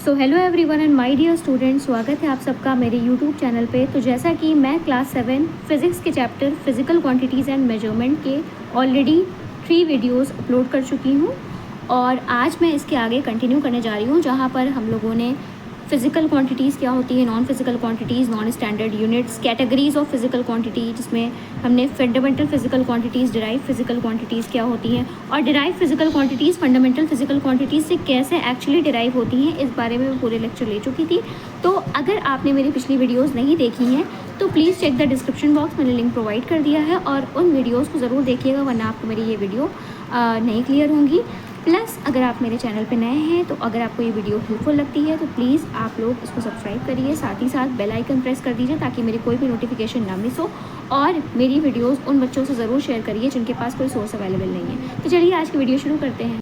So hello everyone and my dear students, स्वागत है आप सबका मेरे यूट्यूब चैनल पे। तो जैसा कि मैं क्लास 7 फिज़िक्स के chapter physical quantities and measurement के ऑलरेडी 3 वीडियोस अपलोड कर चुकी हूँ और आज मैं इसके आगे कंटिन्यू करने जा रही हूँ, जहाँ पर हम लोगों ने फ़िज़िकल क्वांटिटीज़ क्या होती है, non physical quantities, non standard units, categories of physical quantity, जिसमें हमने fundamental physical quantities, derive physical quantities क्या होती हैं और derive physical quantities fundamental physical quantities से कैसे एक्चुअली डिराइव होती हैं, इस बारे में मैं पूरे लेक्चर ले चुकी थी। तो अगर आपने मेरी पिछली वीडियोज़ नहीं देखी हैं तो please check the description box, मैंने लिंक प्रोवाइड कर दिया है और उन वीडियोज़ को ज़रूर देखिएगा, वरना आपको मेरी ये वीडियो नहीं क्लियर होंगी। प्लस अगर आप मेरे चैनल पे नए हैं तो अगर आपको ये वीडियो हेल्पफुल लगती है तो प्लीज़ आप लोग इसको सब्सक्राइब करिए, साथ ही साथ बेल आइकन प्रेस कर दीजिए ताकि मेरी कोई भी नोटिफिकेशन ना मिस हो, और मेरी वीडियोस उन बच्चों से ज़रूर शेयर करिए जिनके पास कोई सोर्स अवेलेबल नहीं है। तो चलिए आज की वीडियो शुरू करते हैं।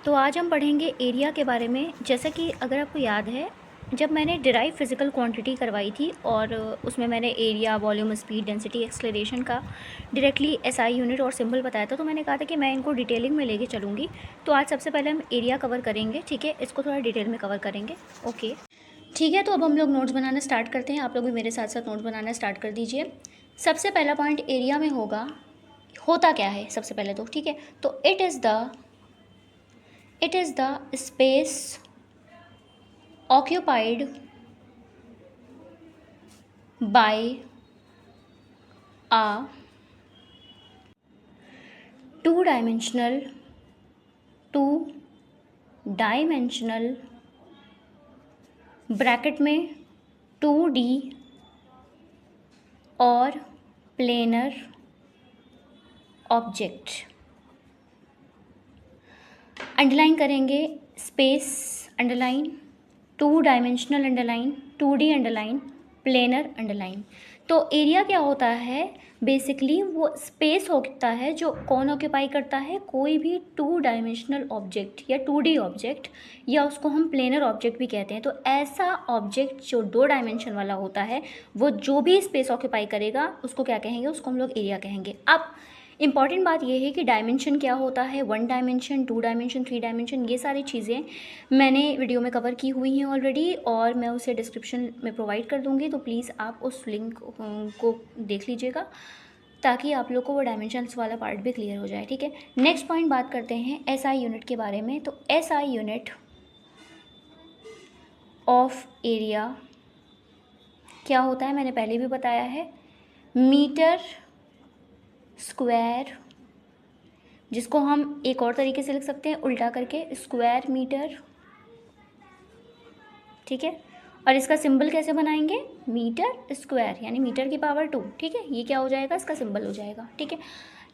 तो आज हम पढ़ेंगे एरिया के बारे में। जैसा कि अगर आपको याद है, जब मैंने डिराइव फिज़िकल क्वांटिटी करवाई थी और उसमें मैंने area, volume, speed, density, acceleration का डायरेक्टली एसआई यूनिट और सिंबल बताया था, तो मैंने कहा था कि मैं इनको डिटेलिंग में लेके चलूँगी। तो आज सबसे पहले हम एरिया कवर करेंगे, ठीक है, इसको थोड़ा डिटेल में कवर करेंगे। ओके ठीक है, तो अब हम लोग नोट्स बनाना स्टार्ट करते हैं। आप लोग भी मेरे साथ साथ नोट्स बनाना स्टार्ट कर दीजिए। सबसे पहला पॉइंट एरिया में होता क्या है सबसे पहले तो, ठीक है। तो it is the space occupied by a two-dimensional bracket में 2D और प्लेनर ऑब्जेक्ट। अंडरलाइन करेंगे, space underline, 2 dimensional underline, 2D underline, planar underline. तो एरिया क्या होता है, बेसिकली वो स्पेस होता है जो कौन ऑक्यूपाई करता है, कोई भी 2 डायमेंशनल ऑब्जेक्ट या 2D ऑब्जेक्ट, या उसको हम प्लेनर ऑब्जेक्ट भी कहते हैं। तो ऐसा ऑब्जेक्ट जो 2 डायमेंशन वाला होता है, वो जो भी स्पेस ऑक्यूपाई करेगा उसको क्या कहेंगे, उसको हम लोग एरिया कहेंगे। अब इंपॉर्टेंट बात यह है कि डायमेंशन क्या होता है, 1 डायमेंशन, 2 डायमेंशन, 3 डायमेंशन, ये सारी चीज़ें मैंने वीडियो में कवर की हुई हैं ऑलरेडी और मैं उसे डिस्क्रिप्शन में प्रोवाइड कर दूँगी। तो प्लीज़ आप उस लिंक को देख लीजिएगा ताकि आप लोग को वो डायमेंशंस वाला पार्ट भी क्लियर हो जाए, ठीक है। नेक्स्ट पॉइंट बात करते हैं एसआई यूनिट के बारे में। तो एसआई यूनिट ऑफ एरिया क्या होता है, मैंने पहले भी बताया है, मीटर स्क्वायर, जिसको हम एक और तरीके से लिख सकते हैं उल्टा करके, स्क्वायर मीटर, ठीक है। और इसका सिंबल कैसे बनाएंगे, मीटर स्क्वायर, यानी मीटर की पावर 2, ठीक है। ये क्या हो जाएगा, इसका सिंबल हो जाएगा, ठीक है।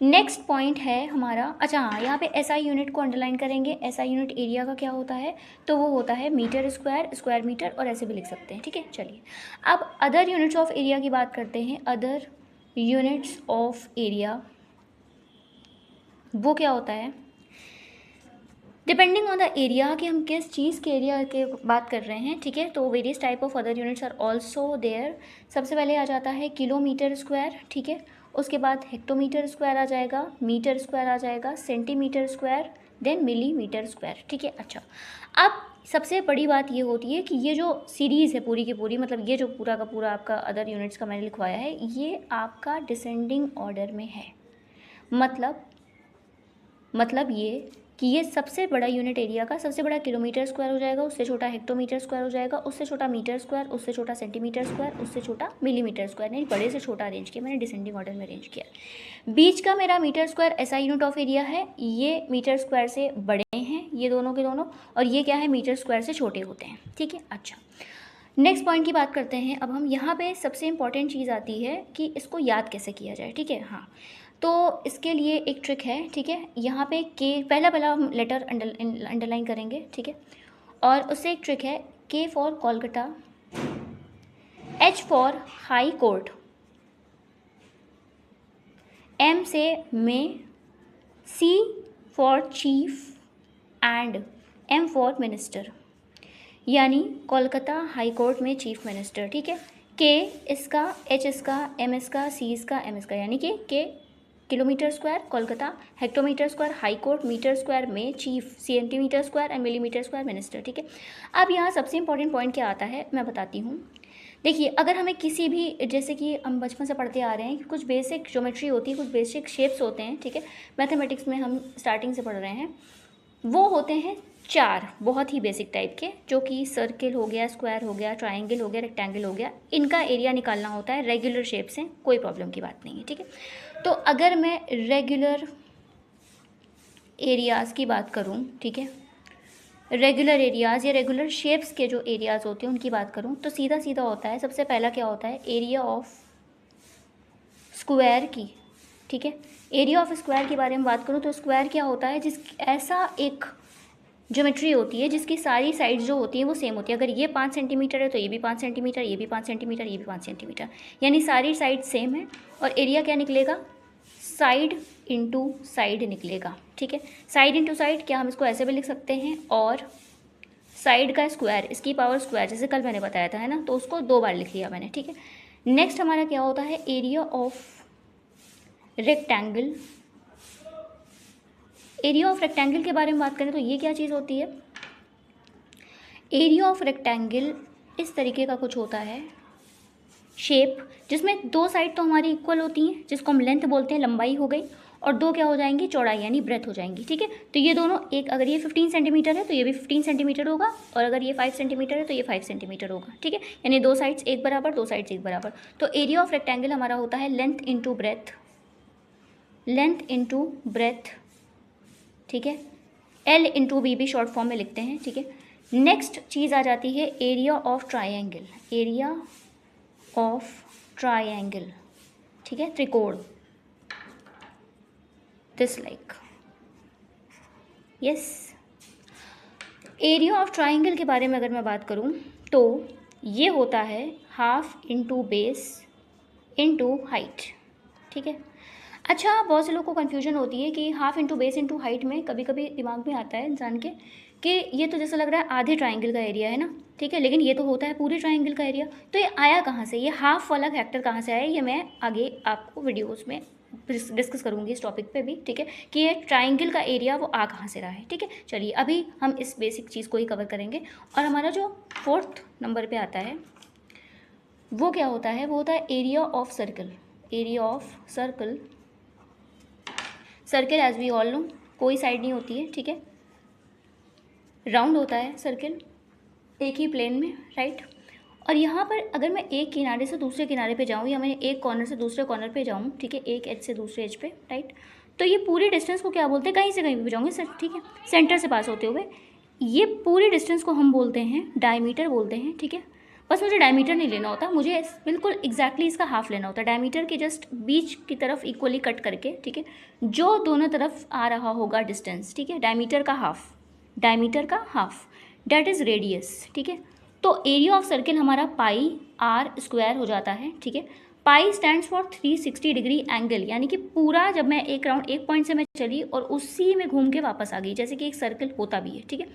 नेक्स्ट पॉइंट है हमारा, अच्छा हाँ, यहाँ पे एसआई यूनिट को अंडरलाइन करेंगे। एसआई यूनिट एरिया का क्या होता है, तो वो होता है मीटर स्क्वायर, स्क्वायर मीटर, और ऐसे भी लिख सकते हैं, ठीक है। चलिए अब अदर यूनिट्स ऑफ एरिया की बात करते हैं। अदर यूनिट्स ऑफ एरिया वो क्या होता है, डिपेंडिंग ऑन द एरिया, कि हम किस चीज़ के एरिया के बात कर रहे हैं, ठीक है। तो various type of other units are also there. सबसे पहले आ जाता है किलोमीटर स्क्वायर, ठीक है। उसके बाद हेक्टोमीटर स्क्वायर आ जाएगा, मीटर स्क्वायर आ जाएगा, centimetre square, then millimetre square, ठीक है। अच्छा, अब सबसे बड़ी बात ये होती है कि ये जो सीरीज़ है पूरी की पूरी, मतलब ये जो पूरा का पूरा आपका अदर यूनिट्स का मैंने लिखवाया है, ये आपका डिसेंडिंग ऑर्डर में है। मतलब ये कि ये सबसे बड़ा यूनिट एरिया का सबसे बड़ा किलोमीटर स्क्वायर हो जाएगा, उससे छोटा हेक्टोमीटर स्क्वायर हो जाएगा, उससे छोटा मीटर स्क्वायर, उससे छोटा सेंटीमीटर स्क्वायर, उससे छोटा मिलीमीटर स्क्वायर, नहीं बड़े से छोटा अरेंज किया मैंने, डिसेंडिंग ऑर्डर में अरेंज किया। बीच का मेरा मीटर स्क्वायर ऐसा यूनिट ऑफ एरिया है, ये मीटर स्क्वायर से बड़े हैं ये दोनों के दोनों, और ये क्या है, मीटर स्क्वायर से छोटे होते हैं, ठीक है। अच्छा, नेक्स्ट पॉइंट की बात करते हैं। अब हम यहाँ पे सबसे इंपॉर्टेंट चीज़ आती है कि इसको याद कैसे किया जाए, ठीक है। हाँ, तो इसके लिए एक ट्रिक है, ठीक है। यहाँ पे के पहला हम लेटर अंडरलाइन करेंगे, ठीक है। और उससे एक ट्रिक है, K for Kolkata, H for high court, M से में, C for chief, and M for minister, यानी कोलकाता हाई कोर्ट में चीफ मिनिस्टर, ठीक है। के इसका, एच इसका, एम इसका, सी इसका, एम इसका, यानी कि K kilometre square Kolkata, hectometre square high court, metre square में chief, centimetre square and millimetre square minister. ठीक है, अब यहाँ सबसे इंपॉर्टेंट पॉइंट क्या आता है मैं बताती हूँ। देखिए, अगर हमें किसी भी, जैसे कि हम बचपन से पढ़ते आ रहे हैं कि कुछ बेसिक ज्योमेट्री होती है, कुछ बेसिक शेप्स होते हैं, ठीक है, मैथमेटिक्स में हम स्टार्टिंग से पढ़ रहे हैं, वो होते हैं 4 बहुत ही बेसिक टाइप के, जो कि सर्किल हो गया, स्क्वायर हो गया, ट्राइंगल हो गया, रेक्टेंगल हो गया। इनका एरिया निकालना होता है, रेगुलर शेप से, कोई प्रॉब्लम की बात नहीं है। ठीक है, तो अगर मैं रेगुलर एरियाज़ की बात करूँ, ठीक है, रेगुलर एरियाज़ या रेगुलर शेप्स के जो एरियाज़ होते हैं उनकी बात करूँ, तो सीधा सीधा होता है, सबसे पहला क्या होता है, एरिया ऑफ स्क्वायर की। ठीक है, एरिया ऑफ स्क्वायर के बारे में बात करूँ तो स्क्वायर क्या होता है, जिस ऐसा एक ज्योमेट्री होती है जिसकी सारी साइड्स जो होती हैं वो सेम होती है। अगर ये 5 सेंटीमीटर है तो ये भी 5 सेंटीमीटर, ये भी 5 सेंटीमीटर, ये भी 5 सेंटीमीटर, यानी सारी साइड सेम है। और एरिया क्या निकलेगा, साइड इंटू साइड निकलेगा। ठीक है, साइड इंटू साइड, क्या हम इसको ऐसे भी लिख सकते हैं, और साइड का स्क्वायर, इसकी पावर स्क्वायर, जैसे कल मैंने बताया था, है ना, तो उसको 2 बार लिख लिया मैंने। ठीक है, नेक्स्ट हमारा क्या होता है, area of rectangle. Area of rectangle के बारे में बात करें तो ये क्या चीज़ होती है, एरिया ऑफ रेक्टेंगल इस तरीके का कुछ होता है शेप, जिसमें 2 साइड तो हमारी इक्वल होती हैं, जिसको हम लेंथ बोलते हैं, लंबाई हो गई, और 2 क्या हो जाएंगी, चौड़ाई यानी ब्रेथ हो जाएंगी। ठीक है, तो ये दोनों एक, अगर ये 15 सेंटीमीटर है तो ये भी 15 सेंटीमीटर होगा, और अगर ये 5 सेंटीमीटर है तो ये 5 सेंटीमीटर होगा। ठीक है, यानी 2 साइड्स एक बराबर, 2 साइड्स एक बराबर। तो एरिया ऑफ रेक्टेंगल हमारा होता है length into breadth, length into breadth. ठीक है, एल इंटू बी भी शॉर्ट फॉर्म में लिखते हैं। ठीक है, नेक्स्ट चीज़ आ जाती है area of triangle, area of triangle. ठीक है, त्रिकोण, this like, yes. Area of triangle के बारे में अगर मैं बात करूं तो ये होता है half into base into height. ठीक है, अच्छा, बहुत से लोग को कन्फ्यूजन होती है कि half into base into height में, कभी कभी दिमाग में आता है इंसान के कि ये तो जैसा लग रहा है आधे ट्राइंगल का एरिया है ना। ठीक है, लेकिन ये तो होता है पूरे ट्राइंगल का एरिया। तो ये आया कहाँ से, ये हाफ वाला फैक्टर कहाँ से आया, ये मैं आगे आपको वीडियोस में डिस्कस करूँगी इस टॉपिक पे भी। ठीक है, कि ये ट्राइंगल का एरिया वो आ कहाँ से रहा है। ठीक है, चलिए अभी हम इस बेसिक चीज़ को ही कवर करेंगे। और हमारा जो 4th नंबर पर आता है वो क्या होता है, वो होता है area of circle. Area of circle, circle as we all know कोई साइड नहीं होती है। ठीक है, राउंड होता है सर्किल, एक ही प्लेन में, राइट। और यहाँ पर अगर मैं एक किनारे से दूसरे किनारे पे जाऊँ, या मैं एक कॉर्नर से दूसरे कॉर्नर पे जाऊँ, ठीक है, एक एज से दूसरे एज पे, राइट, तो ये पूरी डिस्टेंस को क्या बोलते हैं, कहीं से कहीं भी जाऊँगे सर, ठीक है, सेंटर से पास होते हुए, ये पूरी डिस्टेंस को हम बोलते हैं डायमीटर बोलते हैं। ठीक है, बस मुझे डायमीटर नहीं लेना होता, मुझे बिल्कुल एग्जैक्टली इसका हाफ लेना होता है, डायमीटर के जस्ट बीच की तरफ इक्वली कट करके। ठीक है, जो दोनों तरफ आ रहा होगा डिस्टेंस, ठीक है, डायमीटर का हाफ, डायमीटर का हाफ, डेट इज़ रेडियस। ठीक है, तो एरिया ऑफ सर्किल हमारा पाई आर स्क्वायर हो जाता है। ठीक है, पाई स्टैंड्स फॉर 360 डिग्री एंगल, यानी कि पूरा जब मैं एक राउंड एक पॉइंट से मैं चली और उसी में घूम के वापस आ गई, जैसे कि एक सर्कल होता भी है। ठीक है,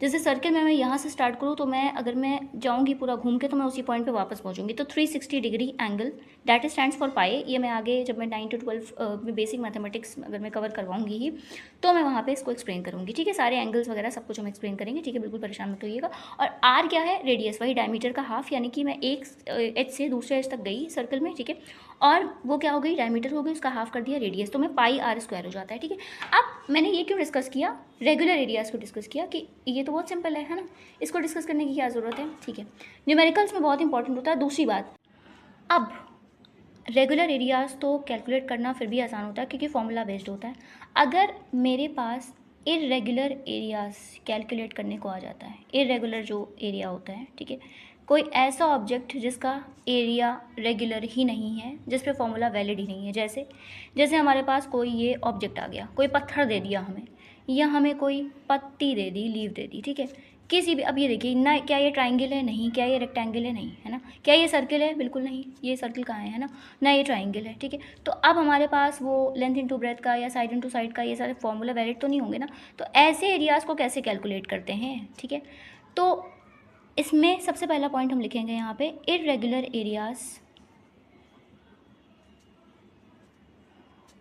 जैसे सर्कल में मैं यहाँ से स्टार्ट करूँ तो मैं, अगर मैं जाऊँगी पूरा घूम के, तो मैं उसी पॉइंट पे वापस पहुँचूँगी, तो 360 degree angle, that stands for pi. ये मैं आगे जब मैं 9 to 12 में बेसिक मैथमेटिक्स अगर मैं कवर करवाऊँगी ही, तो मैं वहाँ पे इसको एक्सप्लेन करूँगी। ठीक है, सारे एंगल्स वगैरह सब कुछ हम एक्सप्लेन करेंगे। ठीक है, बिल्कुल परेशान मत होइएगा। और आर क्या है, रेडियस, वही डायमीटर का हाफ, यानी कि मैं एक एज से दूसरे एज तक गई सर्कल में। ठीक है, और वो क्या हो गई, डायमीटर हो गई, उसका हाफ कर दिया रेडियस, तो मैं पाई आर स्क्वायर हो जाता है। ठीक है, अब मैंने ये क्यों डिस्कस किया, रेगुलर एरियाज़ को डिस्कस किया, कि ये तो बहुत सिंपल है ना, इसको डिस्कस करने की क्या ज़रूरत है। ठीक है, न्यूमेरिकल्स में बहुत इंपॉर्टेंट होता है। दूसरी बात, अब रेगुलर एरियाज़ तो कैलकुलेट करना फिर भी आसान होता है क्योंकि फॉर्मूला बेस्ड होता है। अगर मेरे पास इर्रेगुलर एरियाज़ कैलकुलेट करने को आ जाता है, इर्रेगुलर जो एरिया होता है, ठीक है, कोई ऐसा ऑब्जेक्ट जिसका एरिया रेगुलर ही नहीं है, जिस पे फॉर्मूला वैलिड ही नहीं है, जैसे हमारे पास कोई ये ऑब्जेक्ट आ गया, कोई पत्थर दे दिया हमें, या हमें कोई पत्ती दे दी, लीव दे दी, ठीक है, किसी भी, अब ये देखिए ना, क्या ये ट्राइंगल है, नहीं, क्या ये रेक्टेंगल है, नहीं, है ना, क्या ये सर्किल है, बिल्कुल नहीं, ये सर्किल कहाँ है ना ये ट्राइंगल है। ठीक है, तो अब हमारे पास वो लेंथ इंटू ब्रेथ का या साइड इंटू साइड का ये सारे फॉर्मूला वैलिड तो नहीं होंगे ना, तो ऐसे एरियाज़ को कैसे कैलकुलेट करते हैं। ठीक है, तो इसमें सबसे पहला पॉइंट हम लिखेंगे यहाँ पे, irregular areas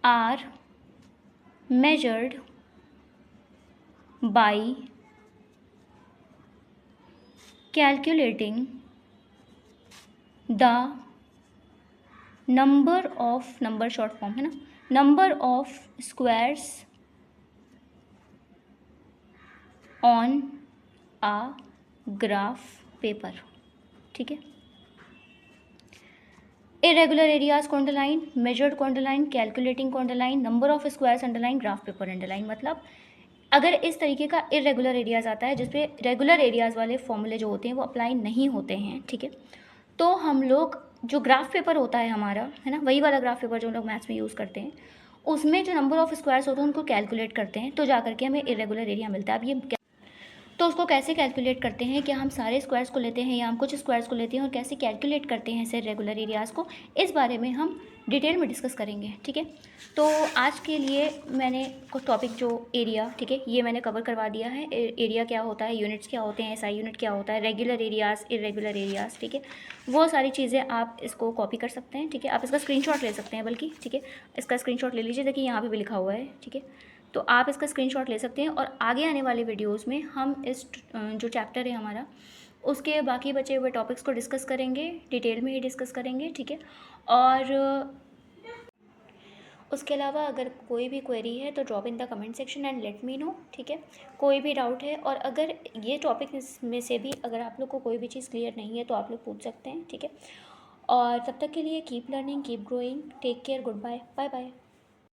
are measured by calculating the number of, number short form है ना, number of squares on a graph paper, ठीक है। इरेगुलर एरियाज को अंडरलाइन, मेजर्ड को अंडरलाइन, कैलकुलेटिंग को underline, number of squares underline, graph paper underline. मतलब अगर इस तरीके का इरेगुलर एरियाज आता है जिसपे रेगुलर एरियाज वाले फॉर्मूले जो होते हैं वो अप्लाई नहीं होते हैं, ठीक है, तो हम लोग जो ग्राफ पेपर होता है हमारा, है ना, वही वाला ग्राफ पेपर जो हम लोग मैथ्स में यूज़ करते हैं, उसमें जो नंबर ऑफ स्क्वायर्स होते हैं उनको कैलकुलेट करते हैं, तो जा करके हमें इरेगुलर एरिया मिलता है। अब ये तो उसको कैसे कैलकुलेट करते हैं, क्या हम सारे स्क्वायर्स को लेते हैं या हम कुछ स्क्वायर्स को लेते हैं, और कैसे कैलकुलेट करते हैं ऐसे रेगुलर एरियाज़ को, इस बारे में हम डिटेल में डिस्कस करेंगे, ठीक है। तो आज के लिए मैंने कुछ टॉपिक जो एरिया, ठीक है, ये मैंने कवर करवा दिया है। एरिया क्या होता है, यूनिट्स क्या होते हैं, एसआई यूनिट क्या होता है, रेगुलर एरियाज़, इरेगुलर एरियाज़, ठीक है, वो सारी चीज़ें आप इसको कॉपी कर सकते हैं, ठीक है। आप इसका स्क्रीनशॉट ले सकते हैं बल्कि, ठीक है, इसका स्क्रीनशॉट ले लीजिए, देखिए यहाँ पे भी लिखा हुआ है, ठीक है। तो आप इसका स्क्रीनशॉट ले सकते हैं और आगे आने वाले वीडियोस में हम इस जो चैप्टर है हमारा उसके बाकी बचे हुए टॉपिक्स को डिस्कस करेंगे, डिटेल में ही डिस्कस करेंगे, ठीक है। और उसके अलावा अगर कोई भी क्वेरी है तो drop in the comment section and let me know, ठीक है। कोई भी डाउट है और अगर ये टॉपिक में से भी अगर आप लोग को कोई भी चीज़ क्लियर नहीं है तो आप लोग पूछ सकते हैं, ठीक है। और तब तक के लिए keep learning, keep growing, take care, goodbye, bye bye.